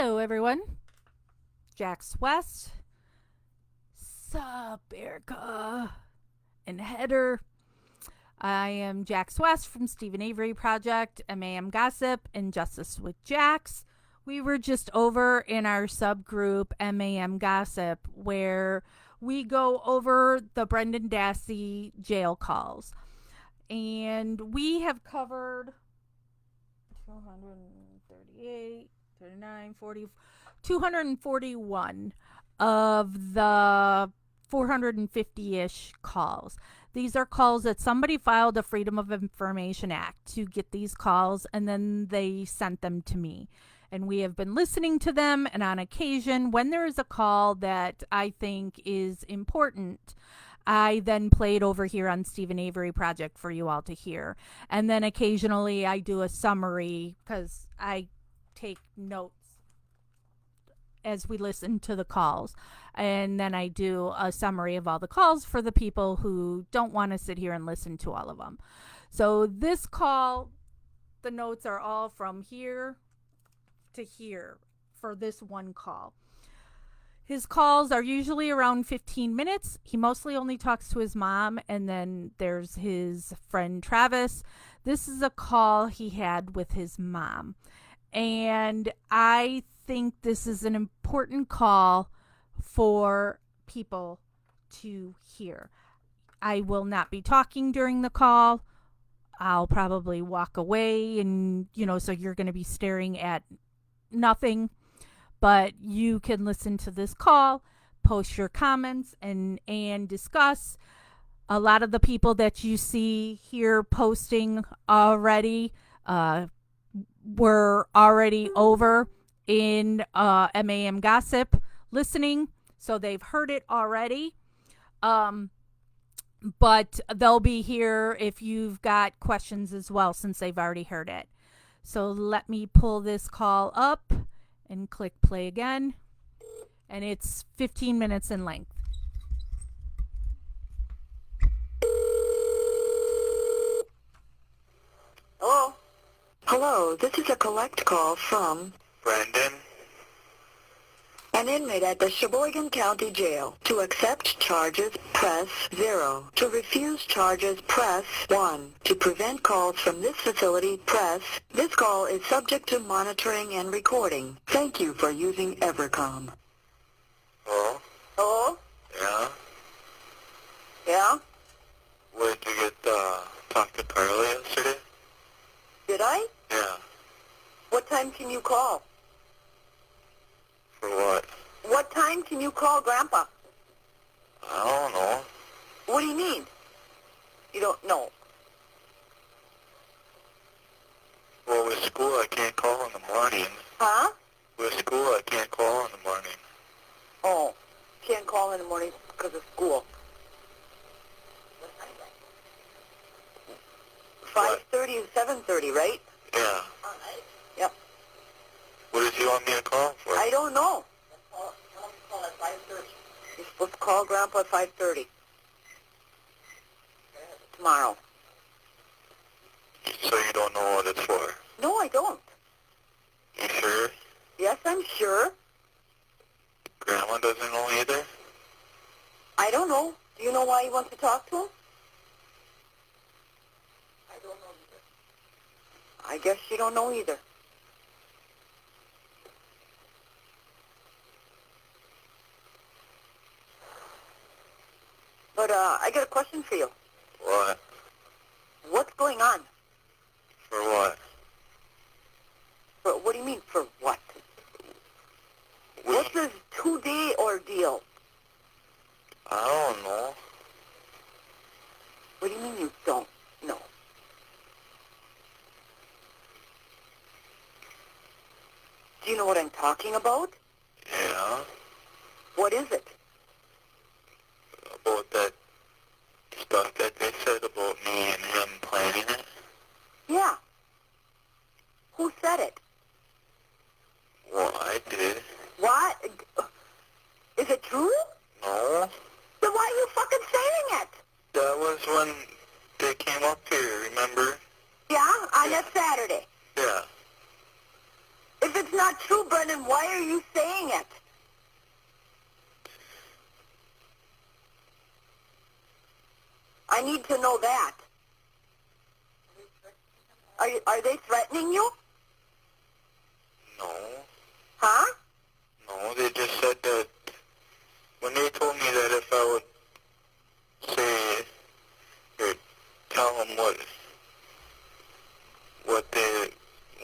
Hello, everyone. Jax West, Sup, Erica, and Header. I am Jax West from Stephen Avery Project, MAM Gossip, and Justice with Jax. We were just over in our subgroup, MAM Gossip, where we go over the Brendan Dassey jail calls. And we have covered 238, 39, 40, 241 of the 450-ish calls. These are calls that somebody filed a Freedom of Information Act to get these calls, and then they sent them to me. And we have been listening to them, and on occasion, when there is a call that I think is important, I then play it over here on Stephen Avery Project for you all to hear. And then occasionally I do a summary because I take notes as we listen to the calls. And then I do a summary of all the calls for the people who don't want to sit here and listen to all of them. So this call, the notes are all from here to here for this one call. His calls are usually around 15 minutes. He mostly only talks to his mom, and then there's his friend Travis. This is a call he had with his mom. And I think this is an important call for people to hear. I will not be talking during the call. I'll probably walk away and, so you're going to be staring at nothing. But you can listen to this call, post your comments, and discuss. A lot of the people that you see here posting already were already over in MAM Gossip listening, so they've heard it already. But they'll be here if you've got questions as well, since they've already heard it. So let me pull this call up and click play again. And it's 15 minutes in length. Hello? Hello, this is a collect call from Brendan. an inmate at the Sheboygan County Jail. To accept charges, press 0. To refuse charges, press 1. To prevent calls from this facility, press. This call is subject to monitoring and recording. Thank you for using Evercom. Hello? Hello? Yeah? Yeah? Where did you get, talk to Carly yesterday? Did I? Yeah. What time can you call? For what? What time can you call Grandpa? I don't know. What do you mean? You don't know. Well, with school, I can't call in the morning. Huh? With school, I can't call in the morning. Oh, can't call in the morning because of school. 5:30 and 7:30, right? Yeah. Yep. What did you want me to call for? I don't know. Call at 5:30. You're supposed to call Grandpa at 5:30. Tomorrow. So you don't know what it's for? No, I don't. You sure? Yes, I'm sure. Grandma doesn't know either? I don't know. Do you know why you want to talk to him? I don't know either. I guess you don't know either. But, I got a question for you. What? What's going on? For what? What do you mean, for what? We- What's this 2-day ordeal? I don't know. What do you mean you don't know? Do you know what I'm talking about? Yeah? What is it? About that stuff that they said about me and him planning it? Yeah. Who said it? Well, I did. What? Is it true? No? Then why are you fucking saying it? That was when they came up here, remember? Yeah, on that Saturday. Yeah. If it's not true, Brendan, why are you saying it? I need to know that. Are they threatening you? No. Huh? No, they just said that when they told me that if I would say or tell them what they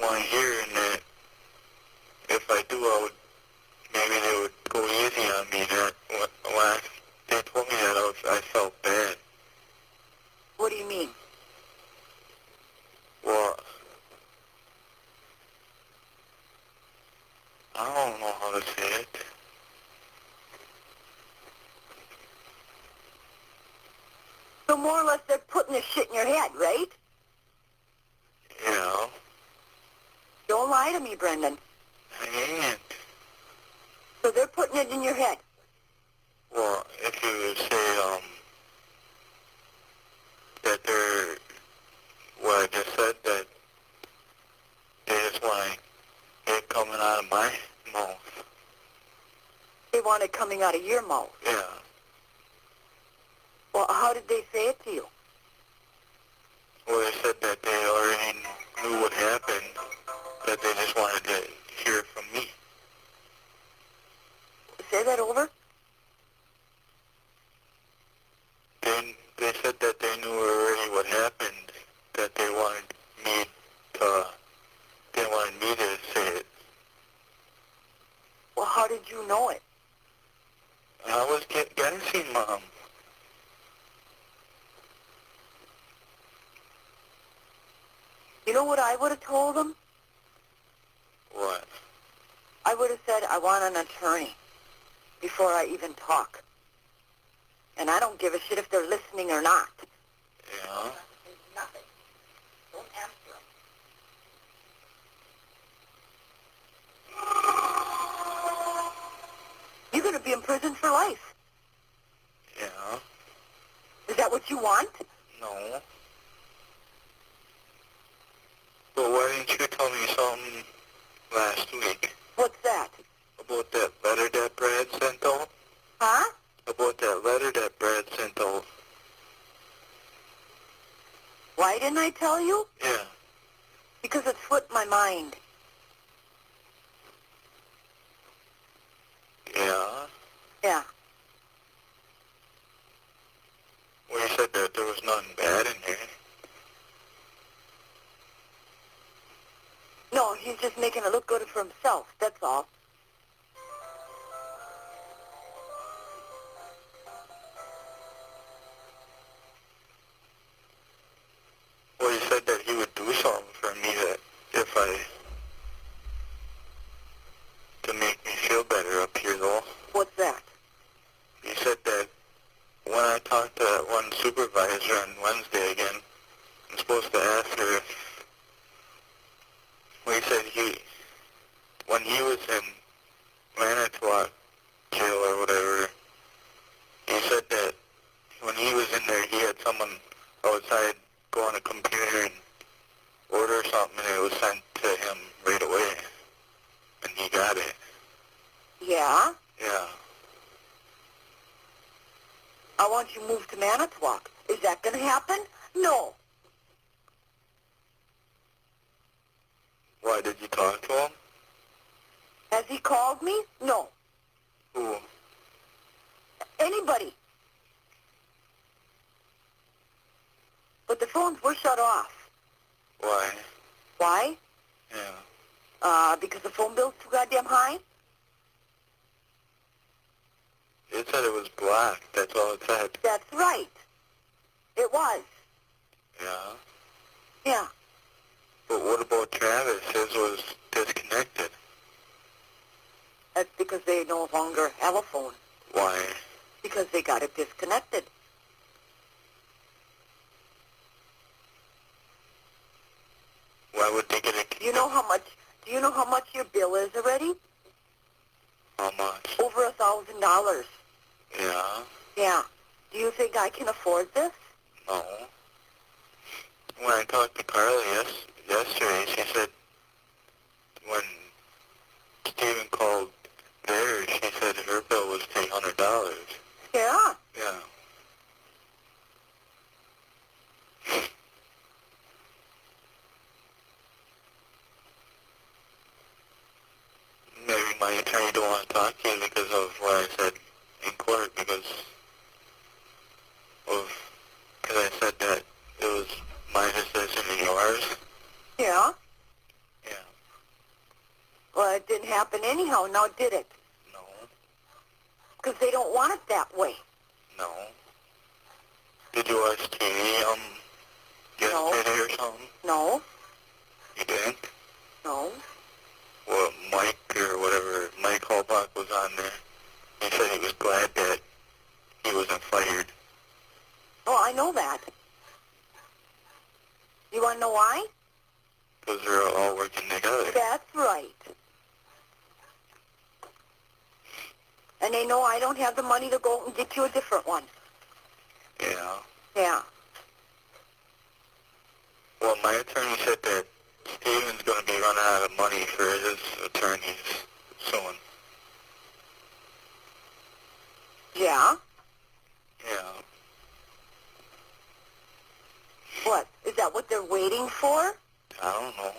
want to hear, and that if I do, maybe they would go easy on me. That when they told me that, I felt bad. What do you mean? Well, I don't know how to say it. So more or less they're putting this shit in your head, right? Yeah, Don't lie to me, Brendan. I ain't. So they're putting it in your head. Well, if you would say, that they're, what I just said, that they just want it coming out of my mouth. They want it coming out of your mouth. Yeah. Well, how did they say it to you? Well, they said that they already knew what happened, that they just wanted to hear it from me. Say that over? They said that they knew already what happened, that they wanted me to say it. Well, how did you know it? I was guessing, Mom. You know what I would have told them? What? I would have said, I want an attorney before I even talk. And I don't give a shit if they're listening or not. Yeah. Nothing. Don't answer them. You're going to be in prison for life. Yeah. Is that what you want? No. But why didn't you tell me something last week What's that? about that letter that Brad sent out? Huh? About that letter that Brad sent out. Why didn't I tell you? Yeah. Because it slipped my mind. Yeah. Yeah. Well, you said that there was nothing bad in there. No, he's just making it look good for himself. That's all. Well, you said that he would do something for me that to make me feel better up here, though. What's that? He said that when I talked to that one supervisor on Wednesday again, I'm supposed to ask her if, well, he said when he was in Manitowoc jail or whatever, he said that when he was in there, he had someone outside go on a computer and order something, and it was sent to him right away, and he got it. Yeah? Yeah. I want you moved to Manitowoc. Is that going to happen? No. Why, did you talk to him? Has he called me? No. Who? Anybody. But the phones were shut off. Why? Why? Yeah. Because the phone bill's too goddamn high? It said it was black. That's all it said. That's right. It was. Yeah. Yeah. But what about Travis? His was disconnected. That's because they no longer have a phone. Why? Because they got it disconnected. Why would they get it? Do you know how much your bill is already? How much? Over $1,000. Yeah. Yeah. Do you think I can afford this? No. When I talked to Carly yesterday, she said when Steven called there. She said her bill was $300. Yeah. Yeah. Maybe my attorney don't want to talk to you because of what I said in court because I said that it was my decision and yours. Yeah. Yeah. Well, it didn't happen anyhow, now did it? No. Because they don't want it that way. No. Did you watch TV, yesterday or something? No. You didn't? No. Well, Mike or whatever, Mike Holbach was on there. He said he was glad that he wasn't fired. Oh, I know that. You want to know why? Because they're all working together. That's right. And they know I don't have the money to go and get you a different one. Yeah. Yeah. Well, my attorney said that Steven's going to be running out of money for his attorneys soon. Yeah? Yeah. What? Is that what they're waiting for? I don't know.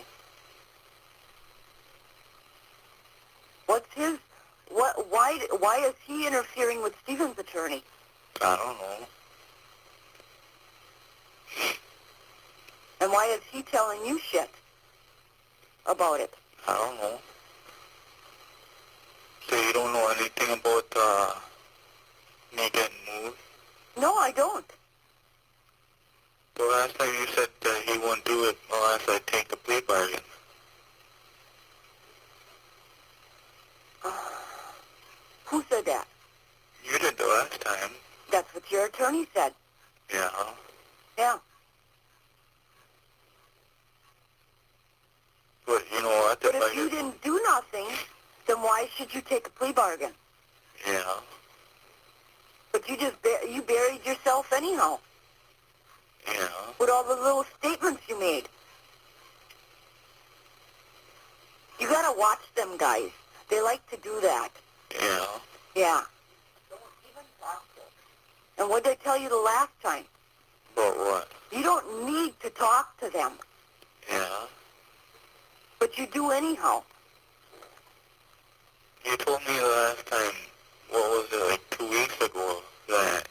What's his... Why is he interfering with Stephen's attorney? I don't know. And why is he telling you shit about it? I don't know. So you don't know anything about me getting moved? No, I don't. The last time you said that he wouldn't do it unless I take the plea bargain. Who said that? You did the last time. That's what your attorney said. Yeah. Yeah. But you know what? But I if you didn't do nothing, then why should you take a plea bargain? Yeah. But you just you buried yourself anyhow Yeah. with all the little statements you made. You gotta watch them guys. They like to do that. Yeah. Yeah. And what did I tell you the last time? But what? You don't need to talk to them, Yeah. but you do anyhow. You told me the last time, what was it, like 2 weeks ago, that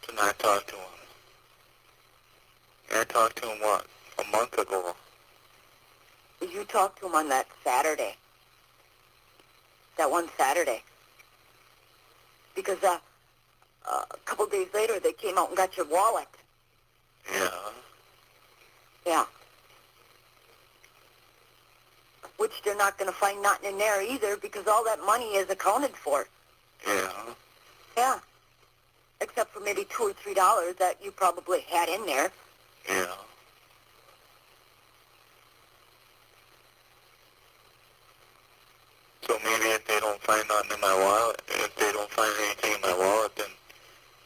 to not talk to him. And I talked to him, what, a month ago? You talked to him on that Saturday. That one Saturday. Because a couple days later, they came out and got your wallet. Yeah. Yeah. Which they're not going to find nothing in there either because all that money is accounted for. Yeah. Yeah. Except for maybe $2 or $3 that you probably had in there. Yeah. So maybe if they don't find nothing in my wallet, if they don't find anything in my wallet, then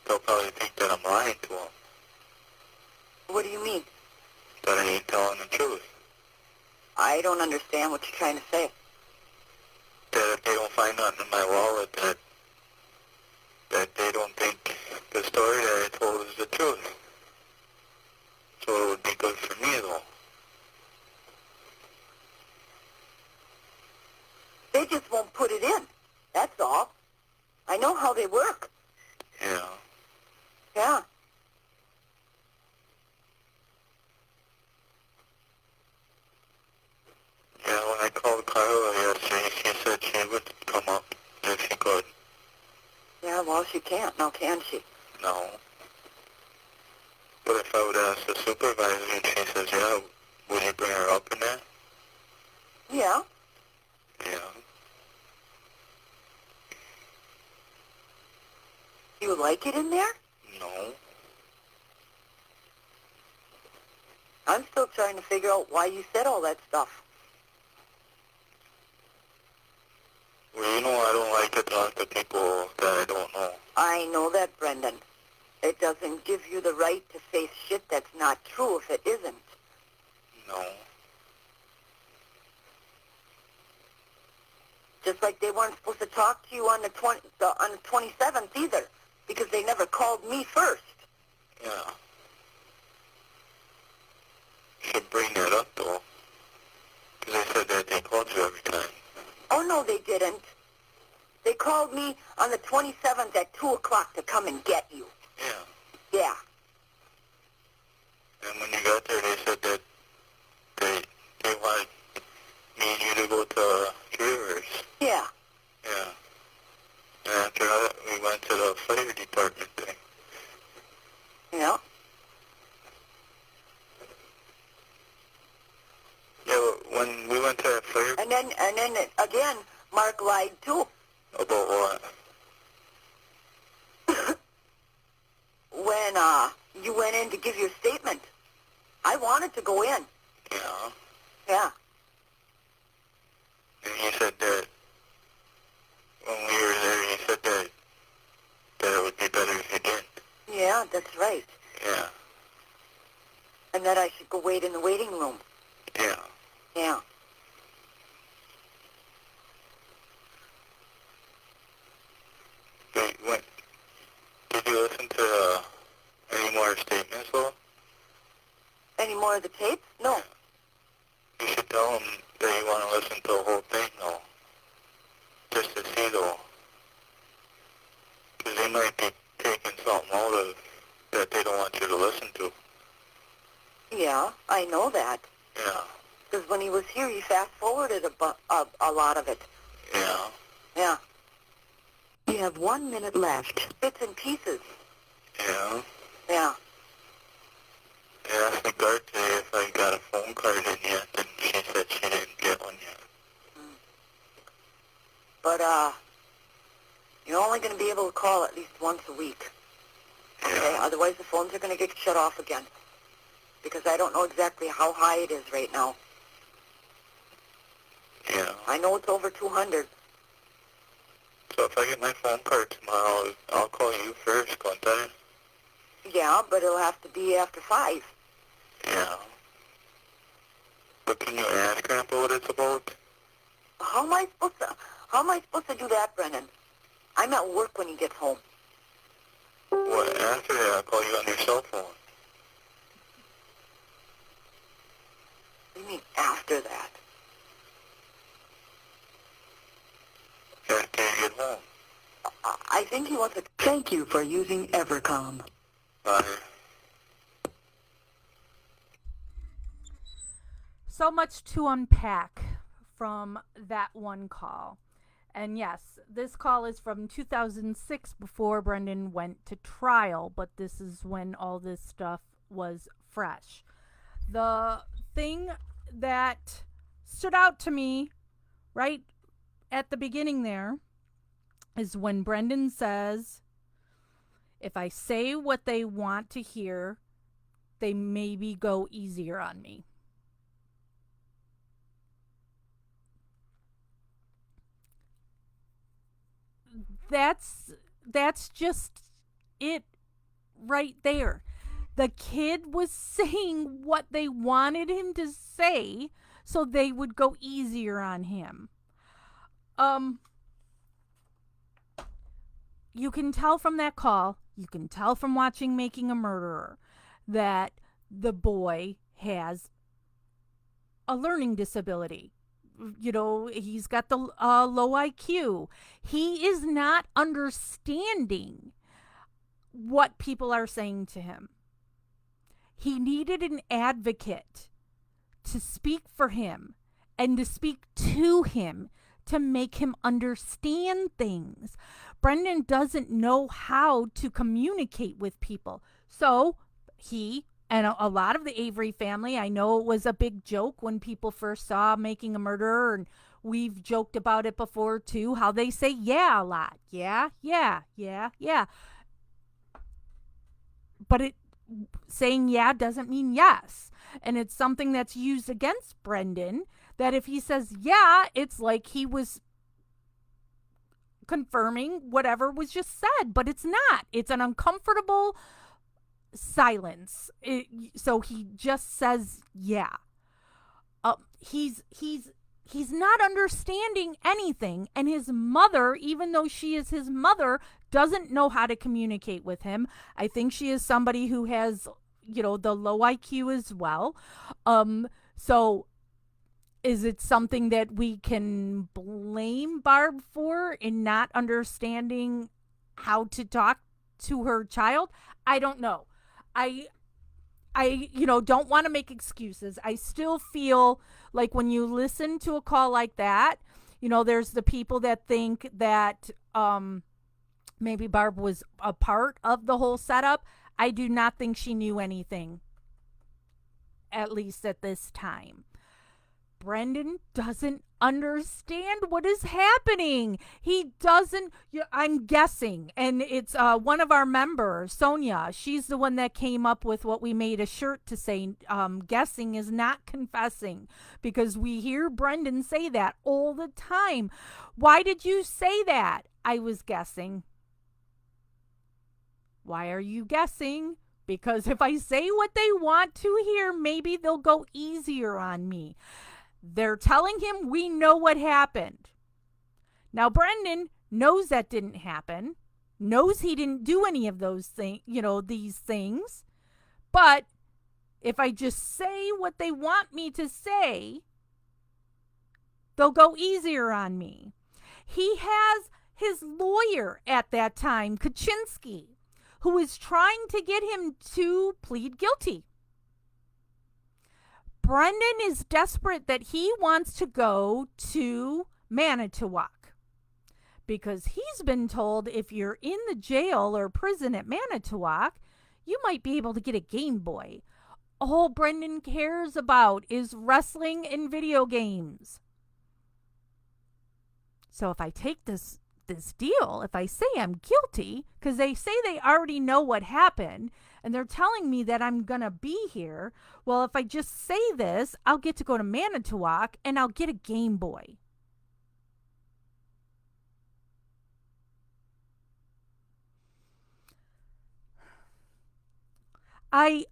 they'll probably think that I'm lying to them. What do you mean? That I ain't telling the truth. I don't understand what you're trying to say. That if they don't find nothing in my wallet, that they don't think the story that I told is the truth. So it would be good for me, though. They just won't put it in. That's all. I know how they work. Yeah. Yeah. Yeah, when I called Carla yesterday, she said she would come up if she could. Yeah, well, she can't now, can she? No. But if I would ask the supervisor and she says, yeah, would you bring her up in there? Yeah. Yeah. You like it in there? No. I'm still trying to figure out why you said all that stuff. Well, you know I don't like to talk to people that I don't know. I know that, Brendan. It doesn't give you the right to say shit that's not true if it isn't. No. Just like they weren't supposed to talk to you on the 27th either, because they never called me first. Yeah. You should bring that up, though. Because they said that they called you every time. Oh, no, they didn't. They called me on the 27th at 2 o'clock to come and get you. Yeah. Yeah. And when you got there, they said that they wanted me and you to go to Rivers. Yeah. Yeah. And after that, we went to the fire department thing. Yeah. Yeah, but when we went to that fire... And then again, Mark lied too. About what? When you went in to give your statement, I wanted to go in. Yeah. Yeah. And he said that when we were there, he said that it would be better if you didn't. Yeah, that's right. Yeah. And that I should go wait in the waiting room. Yeah. Yeah. But did you listen to any more statements, though? Any more of the tapes? No. You should tell them that you want to listen to the whole thing, though. Just to see, though. Because they might be taking something out of that they don't want you to listen to. Yeah, I know that. Yeah. Because when he was here, he fast-forwarded a lot of it. Yeah. Yeah. You have 1 minute left. Bits and pieces. Yeah. Yeah. I asked the guard today if I got a phone card in yet, and she said she didn't get one yet. But, you're only going to be able to call at least once a week. Okay? Yeah. Otherwise, the phones are going to get shut off again. Because I don't know exactly how high it is right now. Yeah. I know it's over 200. So if I get my phone card tomorrow, I'll call you first, won't I? Yeah, but it'll have to be after 5. Yeah. But can you ask Grandpa what it's about? How am I supposed to do that, Brennan? I'm at work when he gets home. What, after that, I'll call you on your cell phone. What do you mean after that? After you get home. I think he wants to... Thank you for using Evercom. Bye. So much to unpack from that one call. And yes, this call is from 2006 before Brendan went to trial, but this is when all this stuff was fresh. The thing that stood out to me right at the beginning there is when Brendan says, if I say what they want to hear, they maybe go easier on me. That's just it right there. The kid was saying what they wanted him to say so they would go easier on him. You can tell from that call, you can tell from watching Making a Murderer, that the boy has a learning disability. You know, he's got the low IQ. He is not understanding what people are saying to him. He needed an advocate to speak for him and to speak to him to make him understand things. Brendan doesn't know how to communicate with people. So he and a lot of the Avery family, I know it was a big joke when people first saw Making a Murderer, and we've joked about it before too, how they say yeah a lot. Yeah, yeah, yeah, yeah. But saying yeah doesn't mean yes. And it's something that's used against Brendan, that if he says yeah, it's like he was confirming whatever was just said, but it's not. It's an uncomfortable silence. So he just says yeah. He's he's not understanding anything. And his mother, even though she is his mother, doesn't know how to communicate with him. I think she is somebody who has, the low IQ as well. So is it something that we can blame Barb for in not understanding how to talk to her child? I don't know. I don't want to make excuses. I still feel like when you listen to a call like that, there's the people that think that maybe Barb was a part of the whole setup. I do not think she knew anything, at least at this time. Brendan doesn't understand what is happening. He doesn't, I'm guessing, and it's one of our members, Sonia. She's the one that came up with what we made a shirt to say, guessing is not confessing, because we hear Brendan say that all the time. Why did you say that? I was guessing. Why are you guessing? Because if I say what they want to hear, maybe they'll go easier on me. They're telling him we know what happened. Now, Brendan knows that didn't happen, knows he didn't do any of those things, these things. But if I just say what they want me to say, they'll go easier on me. He has his lawyer at that time, Kaczynski, who is trying to get him to plead guilty. Brendan is desperate that he wants to go to Manitowoc because he's been told if you're in the jail or prison at Manitowoc, you might be able to get a Game Boy. All Brendan cares about is wrestling and video games. So if I take this deal, if I say I'm guilty, because they say they already know what happened, and they're telling me that I'm going to be here. Well, if I just say this, I'll get to go to Manitowoc and I'll get a Game Boy. I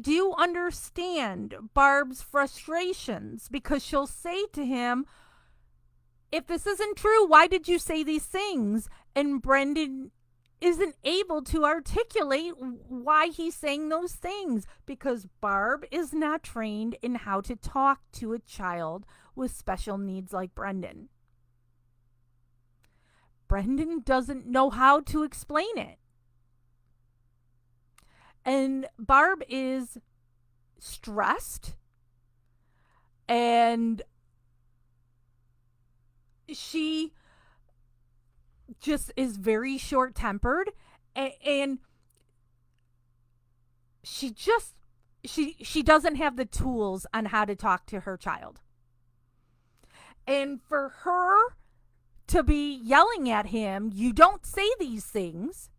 do understand Barb's frustrations because she'll say to him, if this isn't true, why did you say these things? And Brendan isn't able to articulate why he's saying those things because Barb is not trained in how to talk to a child with special needs like Brendan. Brendan doesn't know how to explain it. And Barb is stressed and she just is very short-tempered and she doesn't have the tools on how to talk to her child. And for her to be yelling at him, you don't say these things.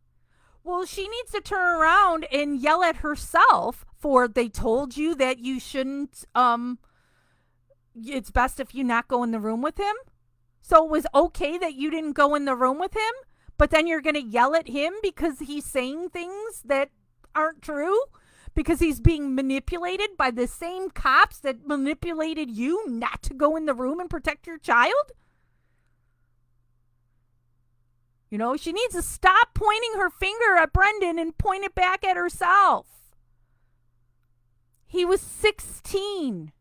Well, she needs to turn around and yell at herself for they told you that you shouldn't, it's best if you not go in the room with him. So it was okay that you didn't go in the room with him, but then you're going to yell at him because he's saying things that aren't true? Because he's being manipulated by the same cops that manipulated you not to go in the room and protect your child? She needs to stop pointing her finger at Brendan and point it back at herself. He was 16.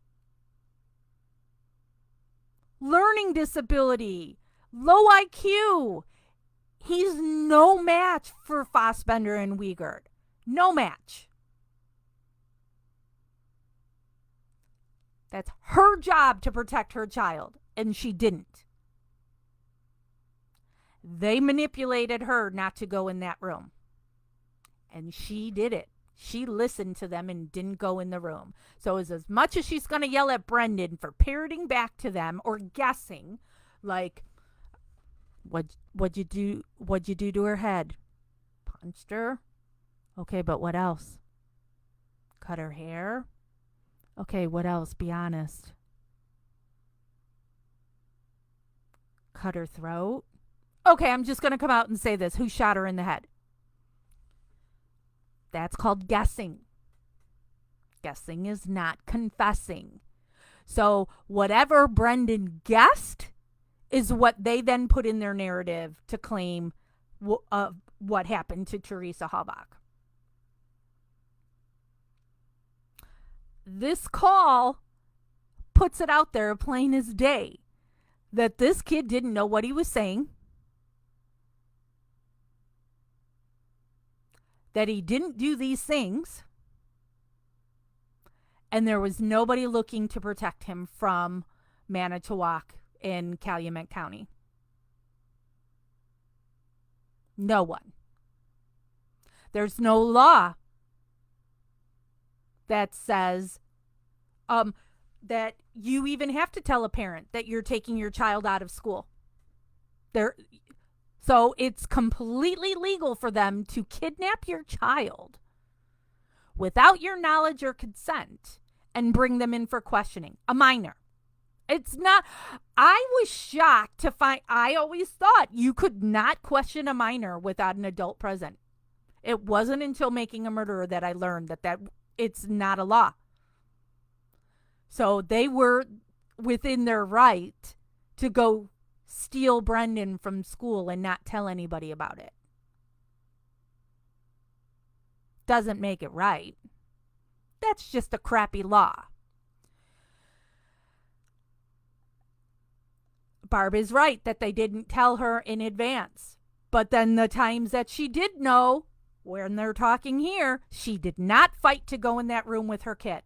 Learning disability, low IQ. He's no match for Fassbender and Wiegert. No match. That's her job to protect her child, and she didn't. They manipulated her not to go in that room, and she did it. She listened to them and didn't go in the room. So as much as she's going to yell at Brendan for parroting back to them or guessing, like, what'd you do to her head? Punched her? Okay, but what else? Cut her hair? Okay, what else? Be honest. Cut her throat? Okay, I'm just going to come out and say this. Who shot her in the head? That's called guessing. Guessing is not confessing. So whatever Brendan guessed is what they then put in their narrative to claim what happened to Teresa Halbach. This call puts it out there plain as day that this kid didn't know what he was saying, that he didn't do these things, and there was nobody looking to protect him from Manitowoc in Calumet County. No one. There's no law that says that you even have to tell a parent that you're taking your child out of school. So it's completely legal for them to kidnap your child without your knowledge or consent and bring them in for questioning. A minor. It's not, I was shocked to find, I always thought you could not question a minor without an adult present. It wasn't until Making a Murderer that I learned that it's not a law. So they were within their right to go steal Brendan from school and not tell anybody about it. Doesn't make it right. That's just a crappy law. Barb is right that they didn't tell her in advance. But then the times that she did know, when they're talking here, she did not fight to go in that room with her kid.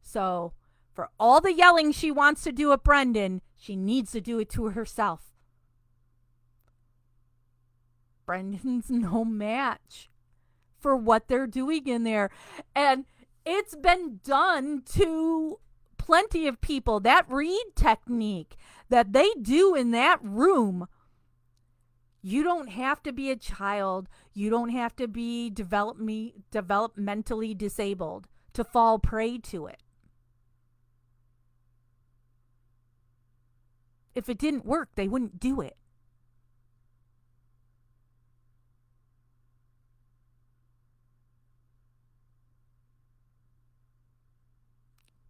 So, for all the yelling she wants to do at Brendan, she needs to do it to herself. Brendan's no match for what they're doing in there. And it's been done to plenty of people. That read technique that they do in that room, you don't have to be a child. You don't have to be developmentally disabled to fall prey to it. If it didn't work, they wouldn't do it.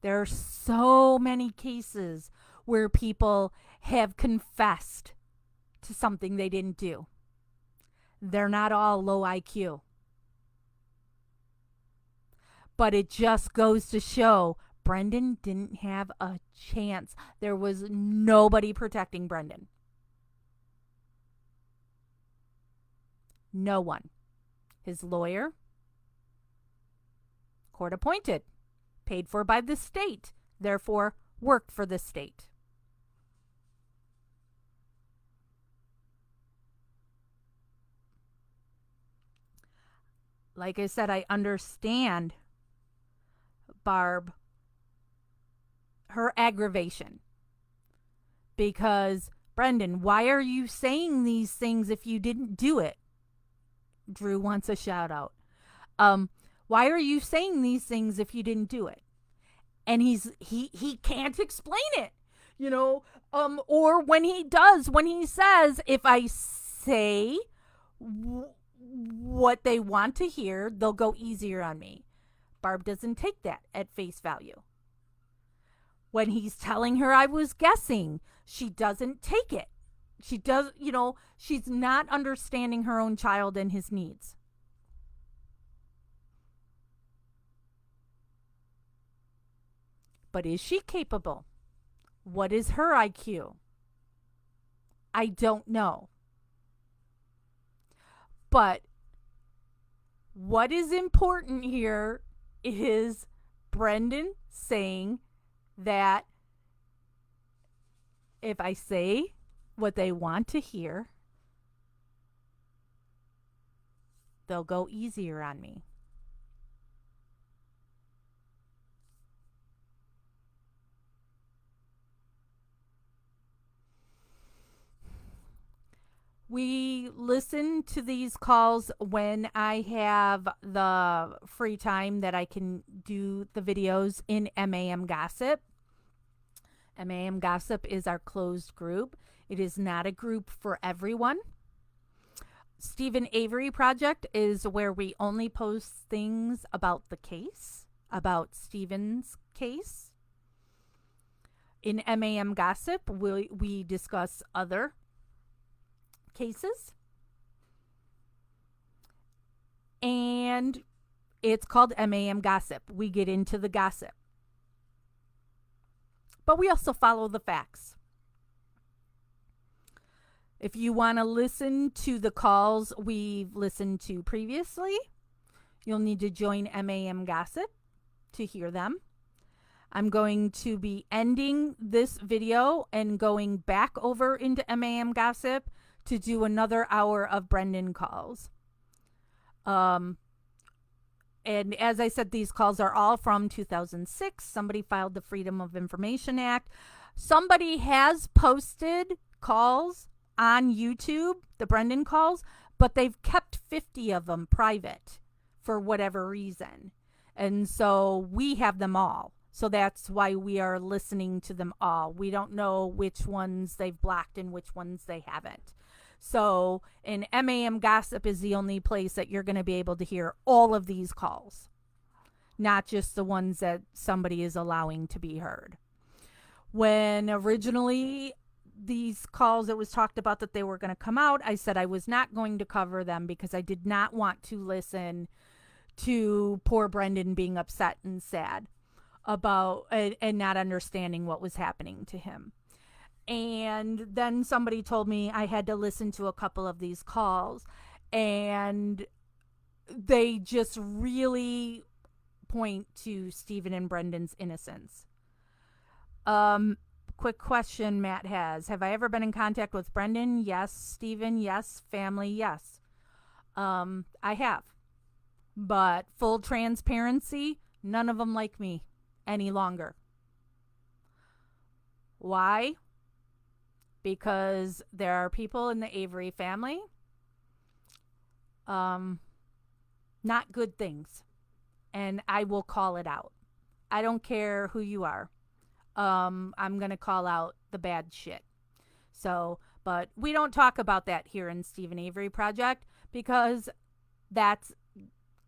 There are so many cases where people have confessed to something they didn't do. They're not all low IQ. But it just goes to show Brendan didn't have a chance. There was nobody protecting Brendan. No one. His lawyer, court appointed, paid for by the state, therefore worked for the state. Like I said, I understand Barb, her aggravation. Because, Brendan, why are you saying these things if you didn't do it? Drew wants a shout out. Why are you saying these things if you didn't do it? And he can't explain it, you know, or when he does, when he says, if I say what they want to hear, they'll go easier on me. Barb doesn't take that at face value. When he's telling her I was guessing, she doesn't take it. She does, you know, she's not understanding her own child and his needs. But is she capable? What is her IQ? I don't know. But what is important here is Brendan saying that if I say what they want to hear, they'll go easier on me. We listen to these calls when I have the free time that I can do the videos in MAM Gossip. MAM Gossip is our closed group. It is not a group for everyone. Stephen Avery Project is where we only post things about the case, about Stephen's case. In MAM Gossip, we discuss other cases. And it's called MAM Gossip. We get into the gossip. But we also follow the facts. If you want to listen to the calls we've listened to previously, you'll need to join MAM Gossip to hear them. I'm going to be ending this video and going back over into MAM Gossip to do another hour of Brendan calls. And as I said, these calls are all from 2006. Somebody filed the Freedom of Information Act. Somebody has posted calls on YouTube, the Brendan calls, but they've kept 50 of them private for whatever reason. And so we have them all. So that's why we are listening to them all. We don't know which ones they've blocked and which ones they haven't. So, and MAM Gossip is the only place that you're going to be able to hear all of these calls, not just the ones that somebody is allowing to be heard. When originally these calls, it was talked about that they were going to come out, I said I was not going to cover them because I did not want to listen to poor Brendan being upset and sad about and not understanding what was happening to him. And then somebody told me I had to listen to a couple of these calls, and they just really point to Stephen and Brendan's innocence. Quick question Matt has. Have I ever been in contact with Brendan? Yes. Stephen? Yes. Family? Yes. I have. But full transparency, none of them like me any longer. Why? Because there are people in the Avery family, not good things. And I will call it out. I don't care who you are. I'm going to call out the bad shit. So, but we don't talk about that here in Stephen Avery Project because that's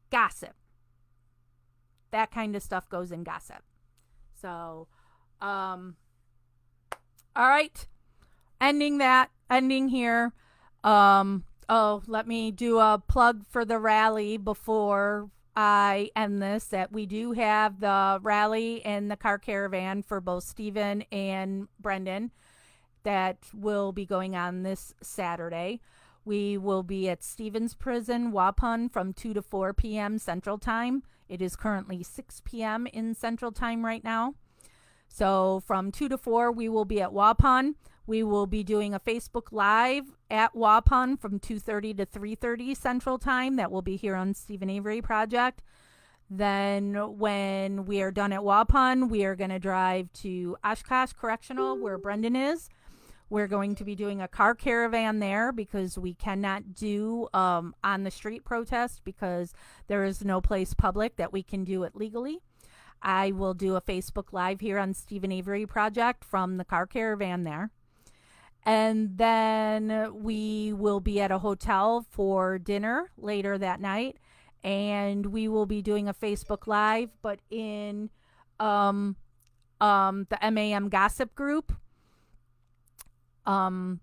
gossip. That kind of stuff goes in gossip. So, all right. Ending here. Let me do a plug for the rally before I end this, that we do have the rally and the car caravan for both Stephen and Brendan that will be going on this Saturday. We will be at Stevens Prison, Waupun, from 2 to 4 p.m. Central Time. It is currently 6 p.m. in Central Time right now. So from 2 to 4, we will be at Waupun. We will be doing a Facebook Live at Waupun from 2:30 to 3:30 Central Time. That will be here on Stephen Avery Project. Then when we are done at Waupun, we are going to drive to Oshkosh Correctional, where Brendan is. We're going to be doing a car caravan there because we cannot do on the street protest because there is no place public that we can do it legally. I will do a Facebook Live here on Stephen Avery Project from the car caravan there. And then we will be at a hotel for dinner later that night. And we will be doing a Facebook Live, but in the MAM Gossip group. So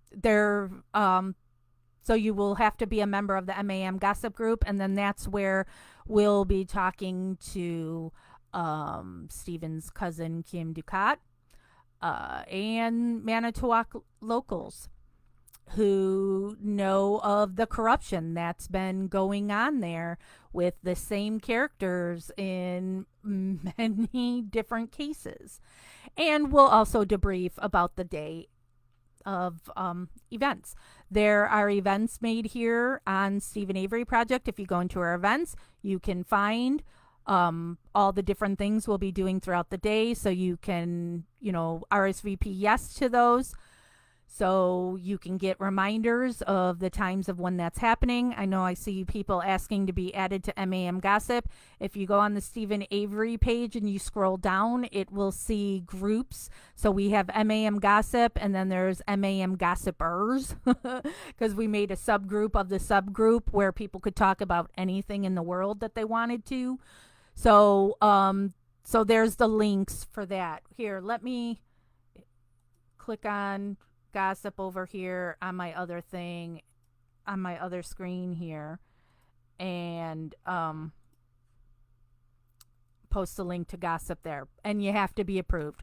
you will have to be a member of the MAM Gossip group. And then that's where we'll be talking to Stephen's cousin, Kim Ducat. And Manitowoc locals who know of the corruption that's been going on there with the same characters in many different cases. And we'll also debrief about the day of events. There are events made here on Stephen Avery Project. If you go into our events, you can find all the different things we'll be doing throughout the day, so you can, RSVP yes to those. so you can get reminders of the times of when that's happening. I know I see people asking to be added to MAM Gossip. If you go on the Stephen Avery page and you scroll down, it will see groups. So we have MAM Gossip, and then there's MAM Gossipers, because we made a subgroup of the subgroup where people could talk about anything in the world that they wanted to. So so there's the links for that. Here, let me click on Gossip over here on my other thing, on my other screen here, and post a link to Gossip there. And you have to be approved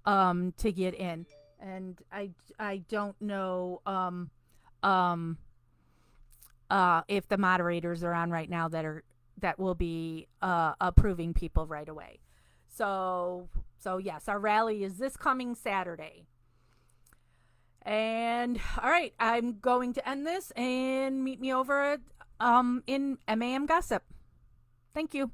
to get in. And I don't know if the moderators are on right now that will be approving people right away. So yes, our rally is this coming Saturday. And all right, I'm going to end this, and meet me over at in MAM Gossip. Thank you.